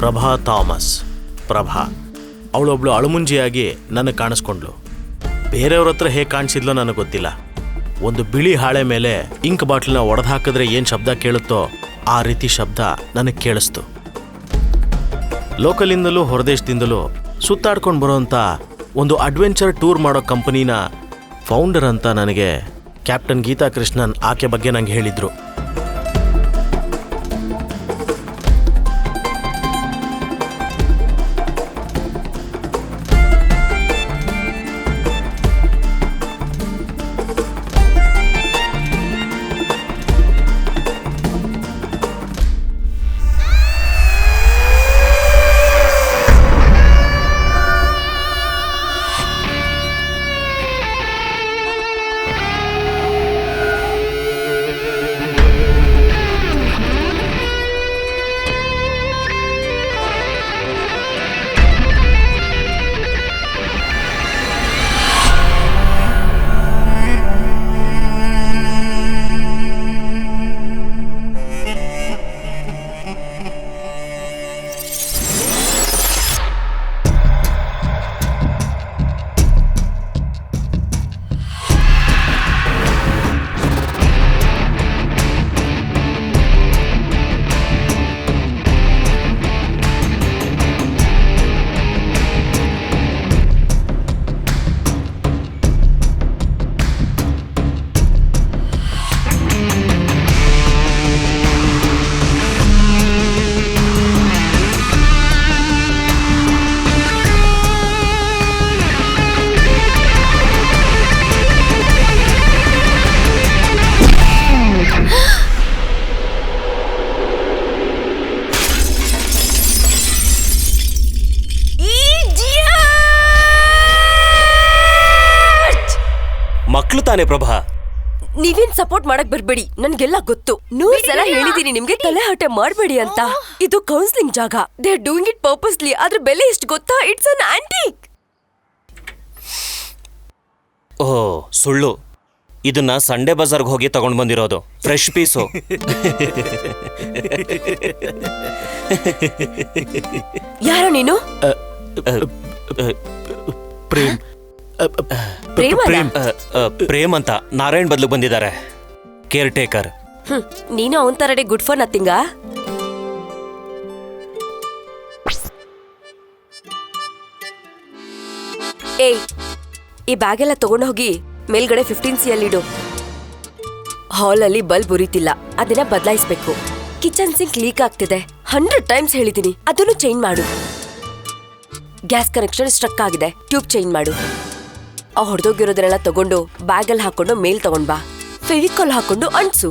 Prabha Thomas. Prabha ಅವಳೊಬ್ಳು ಅಳುಮುಂಜಿಯಾಗಿ ನನಗೆ ಕಾಣಿಸ್ಕೊಂಡ್ಳು. ಬೇರೆಯವ್ರ ಹತ್ರ ಹೇಗೆ ಕಾಣಿಸಿದ್ಲೋ ನನಗೆ ಗೊತ್ತಿಲ್ಲ. ಒಂದು ಬಿಳಿ ಹಾಳೆ ಮೇಲೆ ಇಂಕ್ ಬಾಟ್ಲನ್ನ ಒಡೆದು ಹಾಕಿದ್ರೆ ಏನು ಶಬ್ದ ಕೇಳುತ್ತೋ ಆ ರೀತಿ ಶಬ್ದ ನನಗೆ ಕೇಳಿಸ್ತು. ಲೋಕಲಿಂದಲೂ ಹೊರದೇಶದಿಂದಲೂ ಸುತ್ತಾಡ್ಕೊಂಡು ಬರೋಂಥ ಒಂದು ಅಡ್ವೆಂಚರ್ ಟೂರ್ ಮಾಡೋ ಕಂಪನಿನ ಫೌಂಡರ್ ಅಂತ ನನಗೆ ಕ್ಯಾಪ್ಟನ್ ಗೀತಾ ಕೃಷ್ಣನ್ ಆಕೆ ಬಗ್ಗೆ ನಂಗೆ ಹೇಳಿದರು. ಮಕ್ಳು ತಾನೆ ಪ್ರಭಾ. ನೀವೇನ್ ಸಪೋರ್ಟ್ ಮಾಡಕ್ ಬರ್ಬೇಡಿ, ನನ್ಗೆಲ್ಲ ಗೊತ್ತು. 100 ಸಲ ಹೇಳಿದೀನಿ ನಿಮ್ಗೆ ತಲೆ ಹರಟೆ ಮಾಡ್ಬೇಡಿ ಅಂತ. ಇದು ಕೌನ್ಸಿಲಿಂಗ್ ಜಾಗ. They are doing it purposely. ಅದ್ರ ಬೆಲೆ ಎಷ್ಟು ಗೊತ್ತಾ? It's an antique. ಓಹ್ ಸುಳ್ಳು. ಇದನ್ನ ಸಂಡೇ ಬಜಾರ್ಗೆ ಹೋಗಿ ತಗೊಂಡ್ ಬಂದಿರೋದು ಫ್ರೆಶ್ ಪೀಸು. ಯಾರೋ ನೀನು? ಪ್ರೇಮ್ ಪ್ರೇಮ್ ಅಂತ ನಾರಾಯಣ್ ಬದ್ಲು ಬಂದಿದ್ದಾರೆ, ಕೇರ್ ಟೇಕರ್. ನೀನು ಅವನ್ ತರಡೆ ಗುಡ್ ಫಾರ್ ನಥಿಂಗಾ? ಏಯ್, ಈ ಬ್ಯಾಗ್ ಎಲ್ಲ ತಗೊಂಡೋಗಿ ಮೇಲ್ಗಡೆ 15C ಇಡು. ಹಾಲಲ್ಲಿ ಬಲ್ಬ್ ಉರಿತಿಲ್ಲ, ಅದನ್ನ ಬದಲಾಯಿಸ್ಬೇಕು. ಕಿಚನ್ ಸಿಂಕ್ ಲೀಕ್ ಆಗ್ತಿದೆ, 100 ಟೈಮ್ಸ್ ಹೇಳಿದೀನಿ, ಅದನ್ನು ಚೇಂಜ್ ಮಾಡು. ಗ್ಯಾಸ್ ಕನೆಕ್ಷನ್ ಸ್ಟ್ರಕ್ ಆಗಿದೆ, ಟ್ಯೂಬ್ ಚೇಂಜ್ ಮಾಡು. ಆ ಹೊಡೆದೋಗಿರೋದನ್ನೆಲ್ಲ ತಗೊಂಡು ಬ್ಯಾಗಲ್ಲಿ ಹಾಕೊಂಡು ಮೇಲ್ ತಗೊಂಡ್ ಬಾ. ಫೆವಿಕಾಲ್ ಹಾಕೊಂಡು ಅಂಟ್ಸು.